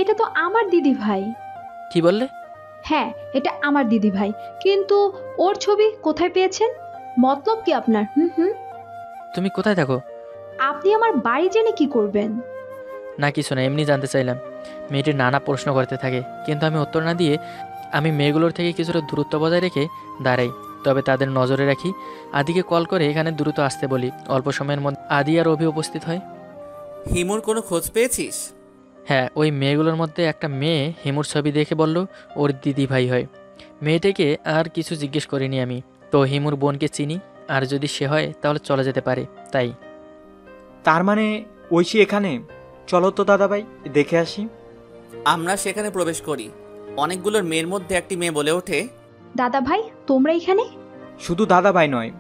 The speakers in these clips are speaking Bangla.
এটা তো আমার দিদি ভাই। কি বললে? হ্যাঁ, এটা আমার দিদি ভাই, কিন্তু ওর ছবি কোথায় পেয়েছেন? মতলব কি আপনার? হুম হুম। তুমি কোথায় থাকো? আপনি আমার বাড়ি জেনে কি করবেন? না কিছু না, এমনি জানতে চাইলাম। মেয়েটি নানা প্রশ্ন করতে থাকে, কিন্তু আমি উত্তর না দিয়ে আমি মেয়েগুলোর থেকে কিছুটা দূরত্ব বজায় রেখে দাঁড়াই। তবে তাদের নজরে রাখি। আদিকে কল করে এখানে দ্রুত আসতে বলি। অল্প সময়ের মধ্যে আদি আর অভি উপস্থিত হয়। হিমুর কোনো খোঁজ পেয়েছিস? হ্যাঁ, ওই মেয়েগুলোর মধ্যে একটা মেয়ে হিমুর ছবি দেখে বলল ওর দিদি ভাই হয়। মেয়েটাকে আর কিছু জিজ্ঞেস করিনি আমি। তো হিমুর বোনকে চিনি, আর যদি সে হয় তাহলে চলে যেতে পারে। তাই তার মানে ঐশী এখানে? চলো তো দাদাভাই, দেখে আসি। আমরা সেখানে প্রবেশ করি। অনেকগুলোর মেয়ের মধ্যে একটি মেয়ে বলে ওঠে, দাদা ভাই, তোমরা এখানে? শুধু দাদাভাই নয়,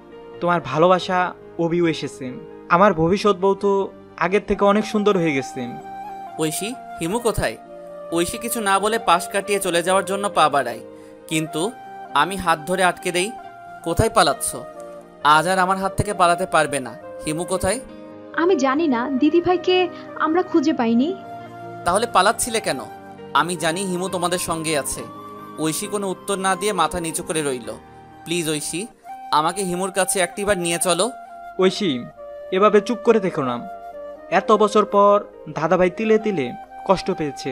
তোমার ভালোবাসা অভিও এসেছে। আমার ভবিষ্যৎ বউ তো আগের থেকে অনেক সুন্দর হয়ে গেছে। ঐশী, হিমু কোথায়? ঐশী কিছু না বলে পাশ কাটিয়ে চলে যাওয়ার জন্য পা বাড়ায়, কিন্তু আমি হাত ধরে আটকে দেই। কোথায় পালাচ্ছ? আজ আর আমার হাত থেকে পালাতে পারবে না। হিমু কোথায়? আমি জানি না, দিদি ভাইকে আমরা খুঁজে পাইনি। তাহলে পালাচ্ছিলে কেন? আমি জানি হিমু তোমাদের সঙ্গে আছে। ঐশী কোনো উত্তর না দিয়ে মাথা নিচু করে রইল। প্লিজ ঐশী, আমাকে হিমুর কাছে একটিবার নিয়ে চলো। ঐশী, এভাবে চুপ করে দেখো না। এত বছর পর দাদাভাই তিলে তিলে কষ্ট পেয়েছে।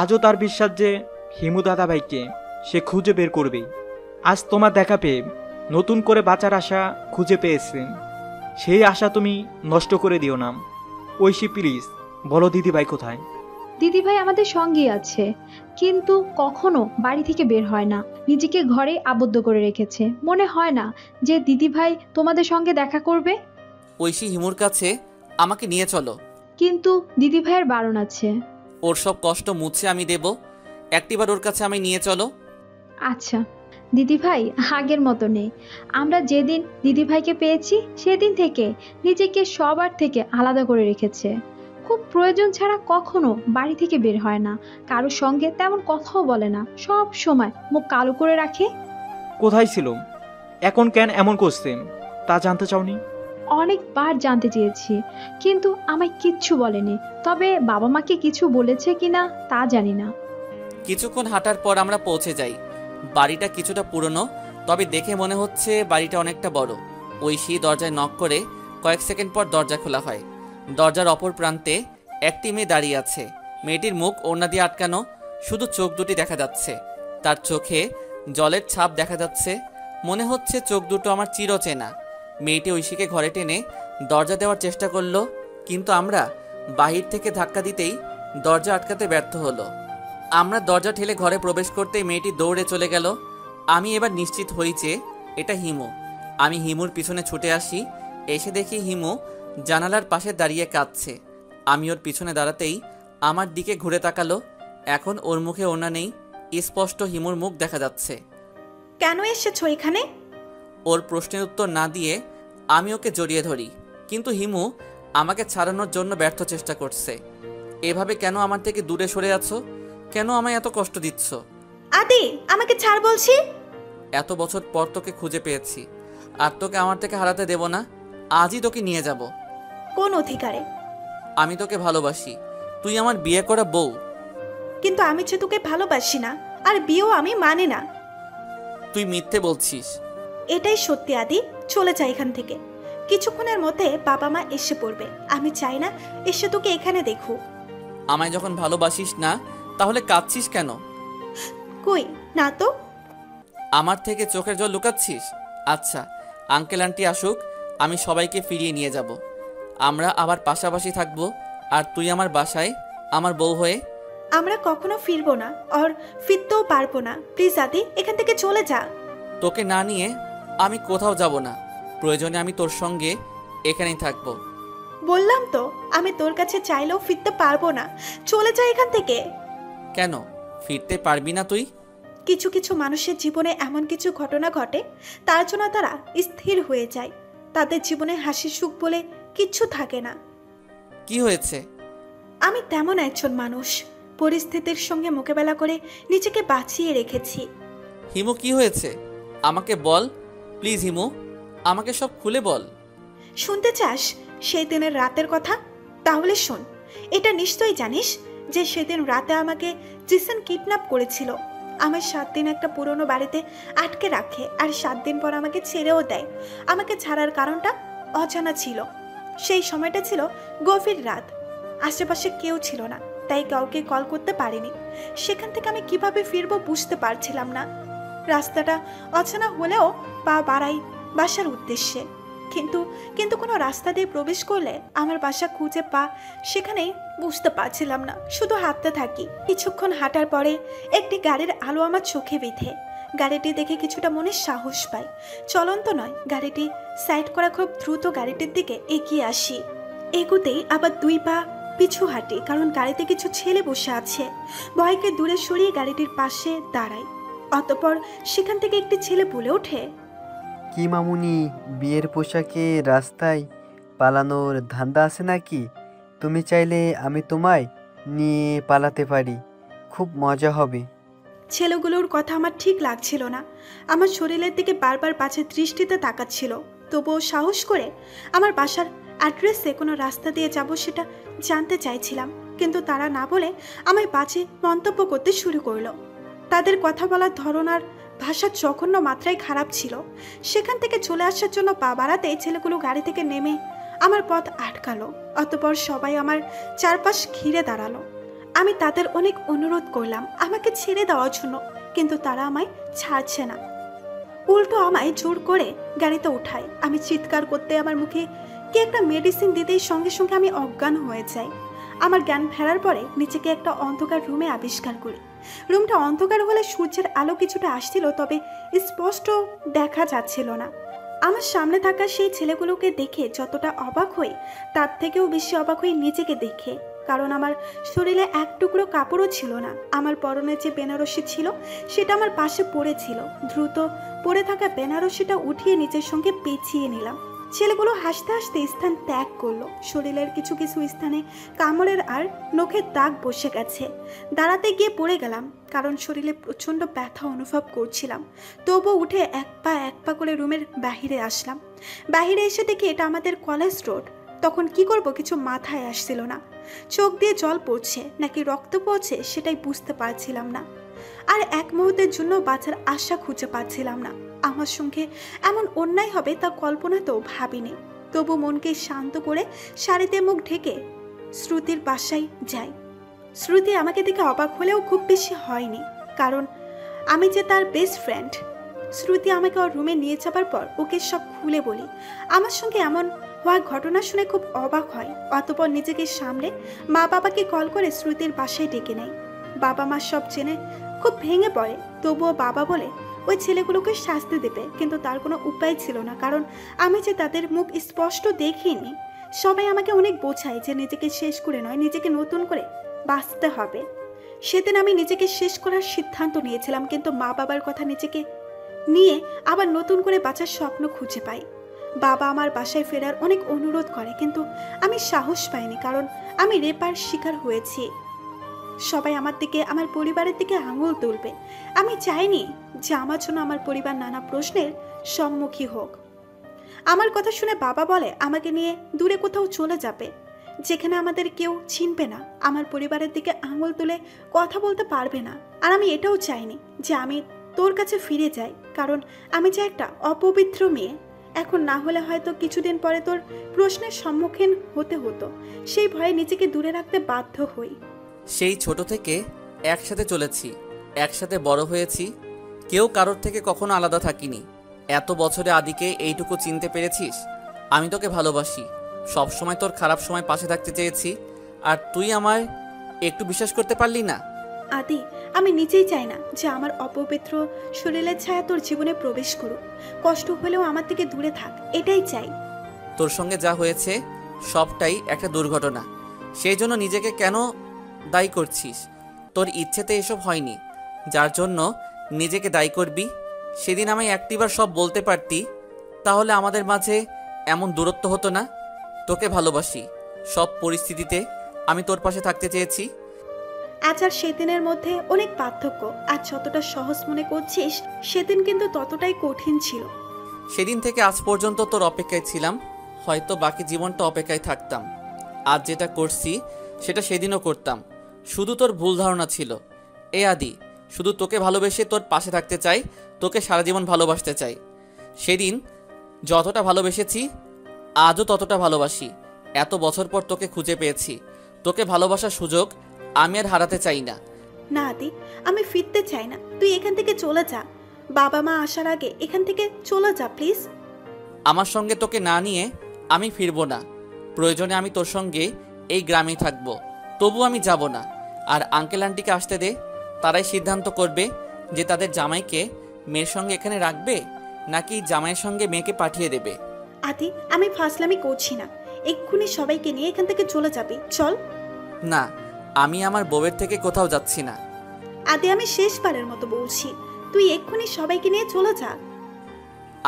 আজও তার বিশ্বাস যে হিমু দাদাভাইকে সে খুঁজে বের করবেই। আজ তোমার দেখা পেয়ে নতুন করে বাঁচার আশা খুঁজে পেয়েছে। সেই আশা তুমি নষ্ট করে দিও না। ঐশী প্লিজ বলো দিদিভাই কোথায়? দিদি ভাই আমাদের সঙ্গেই আছে, কিন্তু কখনো বাড়ি থেকে বের হয় না। নিজেকে ঘরে আবদ্ধ করে রেখেছে। মনে হয় না যে দিদি ভাই তোমাদের সঙ্গে দেখা করবে। ঐশী, হিমুর কাছে আমাকে নিয়ে চলো। কিন্তু দিদি ভাইয়ের বারণ আছে। ওর সব কষ্ট মুছে আমি দেব। একটিবার ওর কাছে আমি নিয়ে চলো। আচ্ছা, দিদি ভাই আগের মতো নেই। আমরা যেদিন দিদি ভাইকে পেয়েছি সেদিন থেকে নিজেকে সবার থেকে আলাদা করে রেখেছে। খুব প্রয়োজন ছাড়া কখনো বাড়ি থেকে বের হয় না। কারোর সঙ্গে তেমন কথাও বলে না, সব সময় মুখ কালো করে রাখে। কোথায় ছিল? এখন কেন এমন করছে তা জানতে চাওনি? অনেকবার জানতে চেয়েছি, কিন্তু আমায় কিচ্ছু বলেনি। তবে বাবা মাকে কিছু বলেছে কিনা তা জানি না। কিছুক্ষণ হাঁটার পর আমরা পৌঁছে যাই। বাড়িটা কিছুটা পুরনো, তবে দেখে মনে হচ্ছে বাড়িটা অনেকটা বড়। ঐশী দরজায় নক করে কয়েক সেকেন্ড পর দরজা খোলা হয়। দরজার অপর প্রান্তে একটি মেয়ে দাঁড়িয়ে আছে। মেয়েটির মুখ ওড়না দিয়ে আটকানো, শুধু চোখ দুটি দেখা যাচ্ছে। তার চোখে জলের ছাপ দেখা যাচ্ছে। মনে হচ্ছে চোখ দুটো আমার চিরচেনা। মেয়েটি ঐশীকে ঘরে টেনে দরজা দেওয়ার চেষ্টা করলো, কিন্তু আমরা বাহির থেকে ধাক্কা দিতেই দরজা আটকাতে ব্যর্থ হলো। আমরা দরজা ঠেলে ঘরে প্রবেশ করতেই মেয়েটি দৌড়ে চলে গেল। আমি এবার নিশ্চিত হই যে এটা হিমু। আমি হিমুর পিছনে ছুটে আসি। এসে দেখি হিমু জানালার পাশে দাঁড়িয়ে কাঁদছে। আমি ওর পিছনে দাঁড়াতেই আমার দিকে ঘুরে তাকালো। এখন ওর মুখে ওড়না নেই, স্পষ্ট হিমুর মুখ দেখা যাচ্ছে। কেন এসেছো এখানে? ওর প্রশ্নের উত্তর না দিয়ে আমি ওকে জড়িয়ে ধরি, কিন্তু হিমু আমাকে ছাড়ানোর জন্য ব্যর্থ চেষ্টা করছে। এভাবে কেন আমার থেকে দূরে সরে আছো? কেন আমায় এত কষ্ট দিচ্ছ? আদি, আমাকে ছাড় বলছি। এত বছর পর তোকে খুঁজে পেয়েছি, আর তোকে আমার থেকে হারাতে দেব না। আজই তোকে নিয়ে যাব। কোন অধিকারে? আমি তোকে ভালোবাসি, তুই আমার বিয়ে করা বউ। কিন্তু আমি যে তোকে ভালোবাসি না, আর বিয়েও আমি মানে না। তুই মিথ্যে বলছিস। এটাই সত্যি আদি, চলে যা এখান থেকে। কিছুক্ষণের মধ্যে বাবা মা এসে পড়বে। আমি চাই না এসে তোকে এখানে দেখুক। আমায় যখন ভালোবাসিস না, তাহলে কাঁদছিস কেন? কই না তো। আমার থেকে চোখের জল লুকাচ্ছিস? আচ্ছা, আঙ্কেল আন্টি আসুক, আমি সবাইকে ফিরিয়ে নিয়ে যাব। আমরা আবার পাশাপাশি থাকবো, আর তুই আমার বাসায় আমার বউ হয়ে। আমরা কখনো ফিরবো না, আর ফিরতেও পারবো না। প্লিজ আদি, এখান থেকে চলে যা। তোকে না নিয়ে আমি কোথাও যাব না। প্রয়োজনে আমি তোর সঙ্গে এখানেই থাকবো। বললাম তো, আমি তোর কাছে চাইলেও ফিরতে পারবো না। চলে যা এখান থেকে। কেন ফিরতে পারবি না তুই? কিছু কিছু মানুষের জীবনে এমন কিছু ঘটনা ঘটে, তার জন্য তারা স্থির হয়ে যায়। তাদের জীবনে হাসি সুখ বলে কিচ্ছু থাকে না। কি হয়েছে? আমি তেমন একজন মানুষ, পরিস্থিতির সঙ্গে মোকাবেলা করে নিজেকে বাঁচিয়ে রেখেছি। হিমু, কি হয়েছে আমাকে বল প্লিজ। হিমু, আমাকে সব খুলে বল। শুনতে চাস সেই দিনের রাতের কথা? তাহলে শোন। এটা নিশ্চয়ই জানিস, যে সেদিন রাতে আমাকে জিসান কিডন্যাপ করেছিল। আমার 7 দিন একটা পুরনো বাড়িতে আটকে রাখে, আর 7 দিন পর আমাকে ছেড়েও দেয়। আমাকে ছাড়ার কারণটা অজানা ছিল। সেই সময়টা ছিল গভীর রাত, আশেপাশে কেউ ছিল না, তাই কাউকে কল করতে পারিনি। সেখান থেকে আমি কিভাবে ফিরবো বুঝতে পারছিলাম না। রাস্তাটা অচেনা হলেও পা বাড়াই বাসার উদ্দেশ্যে, কিন্তু কিন্তু কোনো রাস্তা দিয়ে প্রবেশ করলে আমার বাসা খুঁজে পা সেখানে বুঝতে পারছিলাম না, শুধু হাঁটতে থাকি। কিছুক্ষণ হাঁটার পরে একটি গাড়ির আলো আমার চোখে বিঁধে। গাড়িটি দেখে কিছুটা মনে সাহস পাই। চলন্ত নয়, গাড়িটি সাইড করা খুব দ্রুত গাড়িটির দিকে এগিয়ে আসি। এগুতেই আবার 2 পা পিছু হাঁটি, কারণ গাড়িতে কিছু ছেলে বসে আছে। ভয়কে দূরে সরিয়ে গাড়িটির পাশে দাঁড়াই। অতঃপর সেখান থেকে একটি ছেলে বলে ওঠে, কি মামুনি, বিয়ের পোশাকে রাস্তায় পালানোর ধান্দা আছে নাকি? তুমি চাইলে আমি তোমায় নিয়ে পালাতে পারি, খুব মজা হবে। ছেলেগুলোর কথা আমার ঠিক লাগছিল না। আমার শরীরের দিকে বারবার পাছে দৃষ্টিতে তাকাচ্ছিল। তবুও সাহস করে আমার বাসার অ্যাড্রেসে কোনো রাস্তা দিয়ে যাব সেটা জানতে চাইছিলাম, কিন্তু তারা না বলে আমায় বাজে মন্তব্য করতে শুরু করলো। তাদের কথা বলার ধরন আর ভাষার জঘন্য মাত্রায় খারাপ ছিল। সেখান থেকে চলে আসার জন্য পা বাড়াতে ছেলেগুলো গাড়ি থেকে নেমে আমার পথ আটকালো। অতঃপর সবাই আমার চারপাশ ঘিরে দাঁড়ালো। আমি তাদের অনেক অনুরোধ করলাম আমাকে ছেড়ে দেওয়ার জন্য, কিন্তু তারা আমায় ছাড়ছে না, উল্টো আমায় জোর করে গাড়িতে উঠায়। আমি চিৎকার করতে আমার মুখে কে একটা মেডিসিন দিতেই সঙ্গে সঙ্গে আমি অজ্ঞান হয়ে যাই। আমার জ্ঞান ফেরার পরে নিজেকে একটা অন্ধকার রুমে আবিষ্কার করি। রুমটা অন্ধকার হলে সূর্যের আলো কিছুটা আসছিল, তবে স্পষ্ট দেখা যাচ্ছিল না। আমার সামনে থাকা সেই ছেলেগুলোকে দেখে যতটা অবাক হই, তার থেকেও বেশি অবাক হই নিজেকে দেখে, কারণ আমার শরীরে এক টুকরো কাপড়ও ছিল না। আমার পরনে যে বেনারসি ছিল সেটা আমার পাশে পড়েছিল। দ্রুত পড়ে থাকা বেনারসিটা উঠিয়ে নিজের সঙ্গে পেঁচিয়ে নিলাম। ছেলেগুলো হাসতে হাসতে স্থান ত্যাগ করলো। শরীরের কিছু কিছু স্থানে কামড়ের আর নখের দাগ বসে গেছে। দাঁড়াতে গিয়ে পড়ে গেলাম, কারণ শরীরে প্রচণ্ড ব্যথা অনুভব করছিলাম। তবুও উঠে এক পা করে রুমের বাহিরে আসলাম। বাহিরে এসে দেখি এটা আমাদের কলেজ রোড। তখন কি করব কিছু মাথায় আসছিল না। চোখ দিয়ে জল পড়ছে নাকি রক্ত পড়ছে সেটাই বুঝতে পারছিলাম না। আর এক মুহূর্তের জন্য বাঁচার আশা খুঁজে পাচ্ছিলাম না। আমার সঙ্গে এমন অন্যায় হবে তা কল্পনাতেও ভাবিনি। তবু মনকে শান্ত করে শাড়িতে মুখ ঢেকে শ্রুতির বাসায় যাই। শ্রুতি আমাকে দেখে অবাক হলেও খুব বেশি হয়নি, কারণ আমি যে তার বেস্ট ফ্রেন্ড। শ্রুতি আমাকে ওর রুমে নিয়ে যাবার পর ওকে সব খুলে বলি। আমার সঙ্গে এমন হওয়ার ঘটনা শুনে খুব অবাক হয়। অতঃপর নিজেকে সামলে মা বাবাকে কল করে শ্রুতির বাসায় ডেকে নেয়। বাবা মা সব জেনে খুব ভেঙে পড়ে। তবুও বাবা বলে ওই ছেলেগুলোকে শাস্তি দেবে, কিন্তু তার কোনো উপায় ছিল না, কারণ আমি যে তাদের মুখ স্পষ্ট দেখিনি। সবাই আমাকে অনেক বোঝায় যে নিজেকে শেষ করে নয়, নিজেকে নতুন করে বাঁচতে হবে। সেদিন আমি নিজেকে শেষ করার সিদ্ধান্ত নিয়েছিলাম, কিন্তু মা বাবার কথা নিজেকে নিয়ে আবার নতুন করে বাঁচার স্বপ্ন খুঁজে পাই। বাবা আমার বাসায় ফেরার অনেক অনুরোধ করে, কিন্তু আমি সাহস পাইনি, কারণ আমি রেপার শিকার হয়েছি। সবাই আমার দিকে, আমার পরিবারের দিকে আঙুল তুলবে। আমি চাইনি যে আমার জন্য আমার পরিবার নানা প্রশ্নের সম্মুখীন হোক। আমার কথা শুনে বাবা বলে আমাকে নিয়ে দূরে কোথাও চলে যাবে, যেখানে আমাদের কেউ চিনবে না, আমার পরিবারের দিকে আঙুল তুলে কথা বলতে পারবে না। আর আমি এটাও চাইনি যে আমি তোর কাছে ফিরে যাই, কারণ আমি যে একটা অপবিত্র মেয়ে। এখন না হলে হয়তো কিছুদিন পরে তোর প্রশ্নের সম্মুখীন হতে হতো। সেই ভয়ে নিজেকে দূরে রাখতে বাধ্য হই। সেই ছোট থেকে একসাথে চলেছি, একসাথে বড় হয়েছি, কেউ কারোর থেকে কখনো আলাদা থাকিনি। এত বছরে আদিকে এইটুকু চিনতে পেরেছিস? আমি তোকে ভালোবাসি, সব সময় তোর খারাপ সময় পাশে থাকতে চেয়েছি, আর তুই আমার একটু বিশ্বাস করতে পারলি না। আদি, আমি নিজেই চাই না যে আমার অপবিত্র শরীরের ছায়া তোর জীবনে প্রবেশ করুক। কষ্ট হলেও আমার থেকে দূরে থাক, এটাই চাই। তোর সঙ্গে যা হয়েছে সবটাই একটা দুর্ঘটনা, সেই জন্য নিজেকে কেন দায়ী করছিস? তোর ইচ্ছেতে এসব হয়নি, যার জন্য নিজেকে দায়ী করবি। সেদিন আমায় একটিবার সব বলতে পারতি, তাহলে আমাদের মাঝে এমন দূরত্ব হতো না। তোকে ভালোবাসি, সব পরিস্থিতিতে আমি তোর পাশে থাকতে চেয়েছি। আজ আর সেদিনের মধ্যে অনেক পার্থক্য। আজ যতটা সহজ মনে করছিস, সেদিন কিন্তু ততটাই কঠিন ছিল। সেদিন থেকে আজ পর্যন্ত তোর অপেক্ষায় ছিলাম, হয়তো বাকি জীবনটা অপেক্ষায় থাকতাম। আজ যেটা করছি সেটা সেদিনও করতাম। শুধু তোর ভুল ধারণা ছিল। এ আদি, শুধু তোকে ভালোবেসে তোর পাশে থাকতে চাই, তোকে সারা জীবন ভালোবাসতে চাই। সেদিন যতটা ভালোবেসেছি আজও ততটা ভালোবাসি। এত বছর পর তোকে খুঁজে পেয়েছি। তোকে ভালোবাসার সুযোগ আমি আর হারাতে চাই না। না আদি, আমি ফিরতে চাই না, তুই এখান থেকে চলে যা। বাবা মা আসার আগে এখান থেকে চলে যা প্লিজ। আমার সঙ্গে তোকে না নিয়ে আমি ফিরবো না। প্রয়োজনে আমি তোর সঙ্গে এই গ্রামেই থাকবো, তবু আমি যাব না। আর আঙ্কেল আন্টিকে আসতে দে, তারাই সিদ্ধান্ত করবে যে তাদের জামাইকে মেয়ের সঙ্গে এখানে রাখবে নাকি জামাইয়ের সঙ্গে মেয়েকে পাঠিয়ে দেবে। আদি, আমি ফাসলামি করছি না, এক্ষুনি সবাইকে নিয়ে এখান থেকে চলে যাবি, চল। না, আমি আমার বউয়ের থেকে কোথাও যাচ্ছি না। আদি, আমি শেষবারের মতো বলছি, তুই এক্ষুনি সবাইকে নিয়ে চলে যা।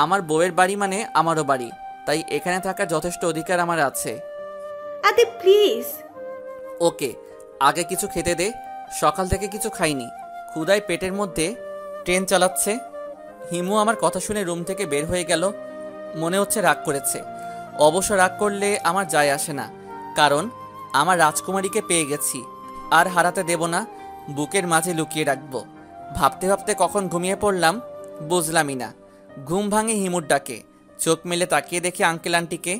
আমার বউয়ের বাড়ি মানে আমারও বাড়ি, তাই এখানে থাকার যথেষ্ট অধিকার আমার আছে। আদি প্লিজ। ওকে, আগে কিছু খেতে দে, সকাল থেকে কিছু খাইনি, ক্ষুধায় পেটের মধ্যে ট্রেন চালাচ্ছে। হিমু আমার কথা শুনে রুম থেকে বের হয়ে গেল। মনে হচ্ছে রাগ করেছে। অবশ্য রাগ করলে আমার যায় আসে না, কারণ আমার রাজকুমারীকে পেয়ে গেছি, আর হারাতে দেব না। বুকের মাঝে লুকিয়ে রাখবো। ভাবতে ভাবতে কখন ঘুমিয়ে পড়লাম বুঝলামই না। ঘুম ভাঙে হিমুর ডাকে। চোখ মেলে তাকিয়ে দেখি আঙ্কেল আন্টিকে।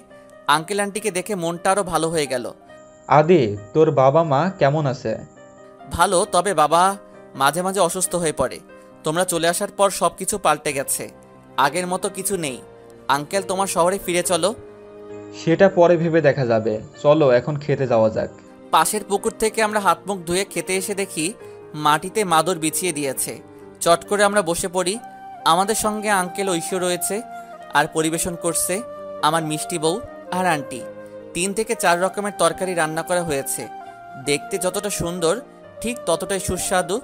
আঙ্কেল আন্টিকে দেখে মনটা আরও ভালো হয়ে গেল। আদি, তোর বাবা মা কেমন আছে? ভালো, তবে বাবা মাঝে মাঝে অসুস্থ হয়ে পড়ে। তোমরা চলে আসার পর সব কিছু পাল্টে গেছে, আগের মতো কিছু নেই। আঙ্কেল, তোমার শহরে ফিরে চলো। সেটা পরে ভেবে দেখা যাবে, চলো এখন খেতে যাওয়া যাক। পাশের পুকুর থেকে আমরা হাত মুখ ধুয়ে খেতে এসে দেখি মাটিতে মাদুর বিছিয়ে দিয়েছে। চট করে আমরা বসে পড়ি। আমাদের সঙ্গে আঙ্কেল ঐশী রয়েছে, আর পরিবেশন করছে আমার মিষ্টি বউ আর আন্টি। 3 থেকে 4 রকমের তরকারি রান্না করা হয়েছে। দেখতে যতটা সুন্দর ঠিক ততটাই সুস্বাদু।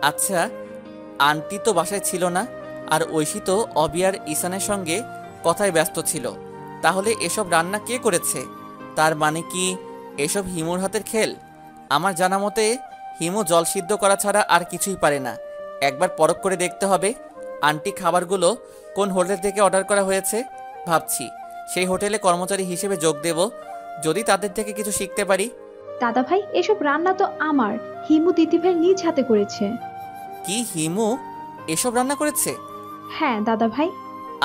আচ্ছা, আন্টি তো বাসায় ছিল না, আর ঐশী তো অবি আর ঈশানের সঙ্গে কথায় ব্যস্ত ছিল। তাহলে এসব রান্না কে করেছে? তার মানে কি এসব হিমুর হাতের খেল? আমার জানা মতে হিমু জল সিদ্ধ করা ছাড়া আর কিছুই পারে না। একবার পরখ করে দেখতে হবে আন্টি খাবারগুলো কোন হোটেল থেকে অর্ডার করা হয়েছে। ভাবছি সেই হোটেলে কর্মচারী হিসেবে যোগ দেব, যদি তাদের থেকে কিছু শিখতে পারি। দাদা ভাই, এসব রান্না তো আমার হিমু দিদিভাই নিজ হাতে করেছে। কি, হিমু এসব রান্না করেছে? হ্যাঁ দাদা ভাই।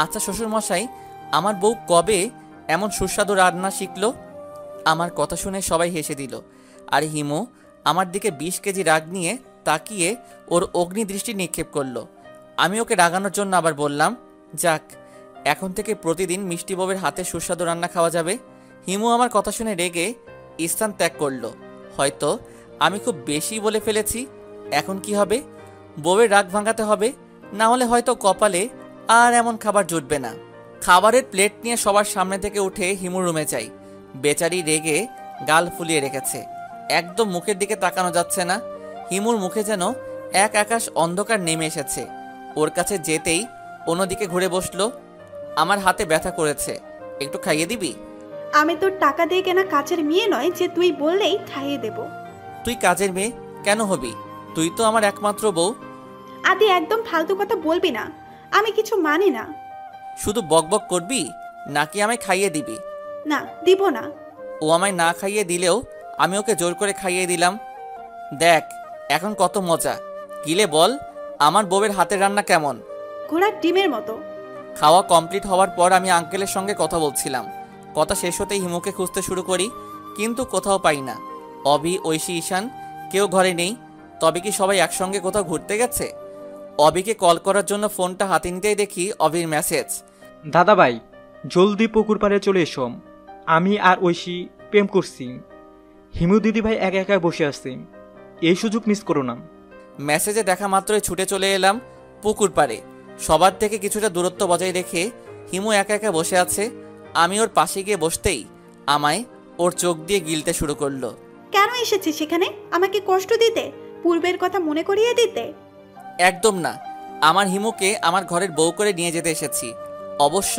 আচ্ছা শ্বশুরমশাই, আমার বউ কবে এমন সুস্বাদু রান্না শিখলো? আমার কথা শুনে সবাই হেসে দিল। আর হিমু আমার দিকে 20 কেজি রাগ নিয়ে তাকিয়ে ওর অগ্নিদৃষ্টি নিক্ষেপ করলো। আমি ওকে রাগানোর জন্য আবার বললাম, যাক, এখন থেকে প্রতিদিন মিষ্টি বউয়ের হাতে সুস্বাদু রান্না খাওয়া যাবে। হিমু আমার কথা শুনে রেগে স্থান ত্যাগ করলো। হয়তো আমি খুব বেশি বলে ফেলেছি। এখন কি হবে? বউয়ের রাগ ভাঙাতে হবে, না হলে হয়তো কপালে আর এমন খাবার জুটবে না। খাবারের প্লেট নিয়ে সবার সামনে থেকে উঠে হিমুর রুমে যাই। বেচারি রেগে গাল ফুলিয়ে রেখেছে, একদম মুখের দিকে তাকানো যাচ্ছে না। হিমুর মুখে যেন এক আকাশ অন্ধকার নেমে এসেছে। ওর কাছে যেতেই অন্যদিকে ঘুরে বসলো। আমার হাতে ব্যথা করেছে, একটু খাইয়ে দিবি? আমি তোর টাকা দিয়ে কেনা কাজের মেয়ে নয় যে তুই বললেই খাইয়ে দেব। তুই কাজের মেয়ে কেন হবি? তুই তো আমার একমাত্র বউ। আদি, একদম ফালতু কথা বলবি না, আমি কিছু মানি না। শুধু বকবক করবি নাকি আমায় খাইয়ে দিবি? না, দিব না। ও আমায় না খাইয়ে দিলেও আমি ওকে জোর করে খাইয়ে দিলাম। দেখ এখন কত মজা। গিলে বল, আমার বউয়ের হাতের রান্না কেমন? ঘোড়ার ডিমের মতো। খাওয়া কমপ্লিট হওয়ার পর আমি আঙ্কেলের সঙ্গে কথা বলছিলাম। কথা শেষ হতেই হিমুকে খুঁজতে শুরু করি, কিন্তু কোথাও পাই না। অবি, ঐশী, ঈশান কেউ ঘরে নেই। তবে কি সবাই একসঙ্গে কোথাও ঘুরতে গেছে? অবিকে কল করার জন্য ফোনটা হাতে নিতেই দেখি অবির মেসেজ। দাদা ভাই, জলদি পুকুর পাড়ে চলে এসো, আমি আর ঐশী প্রেম করছি। হিমু দিদি ভাই একা একা বসে আছে, এই সুযোগ মিস করো না। মেসেজে দেখা মাত্রই ছুটে চলে এলাম পুকুর পাড়ে। সবার থেকে কিছুটা দূরত্ব বজায় রেখে হিমু একা একা বসে আছে। আমি ওর পাশে গিয়ে বসতেই আমায় ওর চোখ দিয়ে গিলতে শুরু করলো। কেন এসেছিস সেখানে? আমাকে কষ্ট দিতে, পূর্বের কথা মনে করিয়ে দিতে? একদম না, আমার হিমুকে আমার ঘরের বউ করে নিয়ে যেতে এসেছি। অবশ্য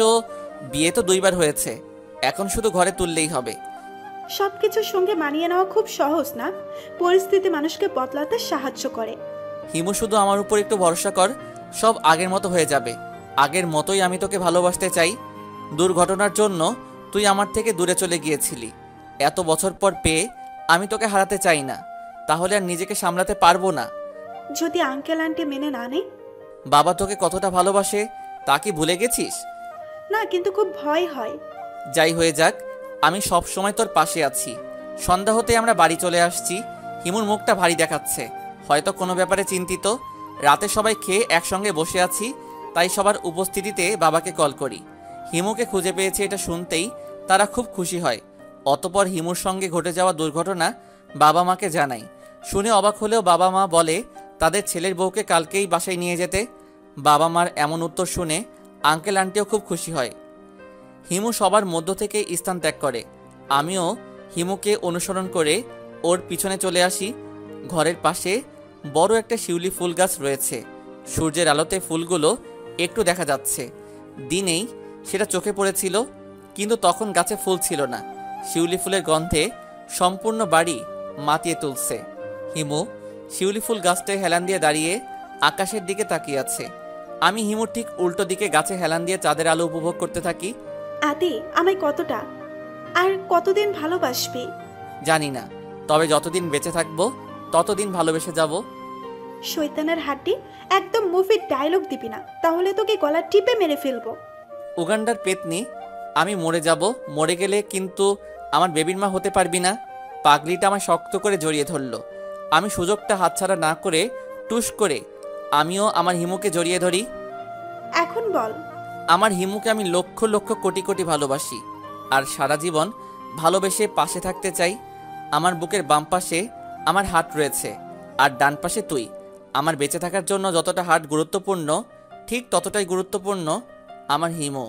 বিয়ে তো 2 বার হয়েছে, এখন শুধু ঘরে তুললেই হবে। সবকিছুর সঙ্গে মানিয়ে নেওয়া খুব সহজ না, পরিস্থিতি মানুষকে বদলাতে সাহায্য করে। হিমু, শুধু আমার উপর একটু ভরসা কর, সব আগের মতো হয়ে যাবে। আগের মতোই আমি তোকে ভালোবাসতে চাই। দুর্ঘটনার জন্য তুই আমার থেকে দূরে চলে গিয়েছিলি, এত বছর পর পেয়ে আমি তোকে হারাতে চাই না। তাহলে আর নিজেকে সামলাতে পারবো না। যদি আঙ্কেল আন্টি মেনে না নেয়? বাবা তোকে কতটা ভালোবাসে তা কি ভুলে গেছিস? না, কিন্তু খুব ভয় হয়। যাই হয়ে যাক, আমি সব সময় তোর পাশে আছি। সন্ধ্যা হতে আমরা বাড়ি চলে আসছি। হিমুর মুখটা ভারী দেখাচ্ছে, হয়তো কোনো ব্যাপারে চিন্তিত। রাতে সবাই খেয়ে একসঙ্গে বসে আছি, তাই সবার উপস্থিতিতে বাবাকে কল করি। হিমুকে খুঁজে পেয়েছে এটা শুনতেই তারা খুব খুশি হয়। অতপর হিমুর সঙ্গে ঘটে যাওয়া দুর্ঘটনা বাবা মাকে জানাই। শুনে অবাক হলেও বাবা মা বলে তাদের ছেলের বউকে কালকেই বাসায় নিয়ে যেতে। বাবা মার এমন উত্তর শুনে আঙ্কেল আন্টিও খুব খুশি হয়। হিমু সবার মধ্য থেকে স্থান ত্যাগ করে। আমিও হিমুকে অনুসরণ করে ওর পিছনে চলে আসি। ঘরের পাশে বড় একটা শিউলি ফুল গাছ রয়েছে। সূর্যের আলোতে ফুলগুলো একটু দেখা যাচ্ছে। দিনেই সেটা চোখে পড়েছিল, কিন্তু তখন গাছে ফুল ছিল না। শিউলি ফুলের গন্ধে সম্পূর্ণ বাড়ি মাতিয়ে তুলছে। হিমু শিউলি ফুল গাছটায় হেলান দিয়ে দাঁড়িয়ে আকাশের দিকে তাকিয়ে আছে। আমি হিমুর ঠিক উল্টো দিকে গাছে হেলান দিয়ে চাঁদের আলো উপভোগ করতে থাকি। আদি, আমায় কতটা আর কতদিন ভালোবাসবি? জানি না, তবে যতদিন বেঁচে থাকবো ততদিন ভালোবেসে যাব। শয়তানের হাড্ডি, একদম মুভির ডায়লগ দিবি না, তাহলে তোকে গলা টিপে মেরে ফেলবো। উগান্ডার পেতনি, আমি মরে যাব। মরে গেলে কিন্তু আমার বেবির মা হতে পারবি না। পাগলিটা আমায় শক্ত করে জড়িয়ে ধরলো। আমি সুযোগটা হাতছাড়া না করে টুস করে আমিও আমার হিমুকে জড়িয়ে ধরি। এখন বল। আমার হিমুকে আমি লক্ষ লক্ষ কোটি কোটি ভালোবাসি, আর সারা জীবন ভালোবেসে পাশে থাকতে চাই। আমার বুকের বাম পাশে আমার হার্ট রয়েছে, আর ডান পাশে তুই। আমার বেঁচে থাকার জন্য যতটা হার্ট গুরুত্বপূর্ণ, ঠিক ততটাই গুরুত্বপূর্ণ আমার হিমু।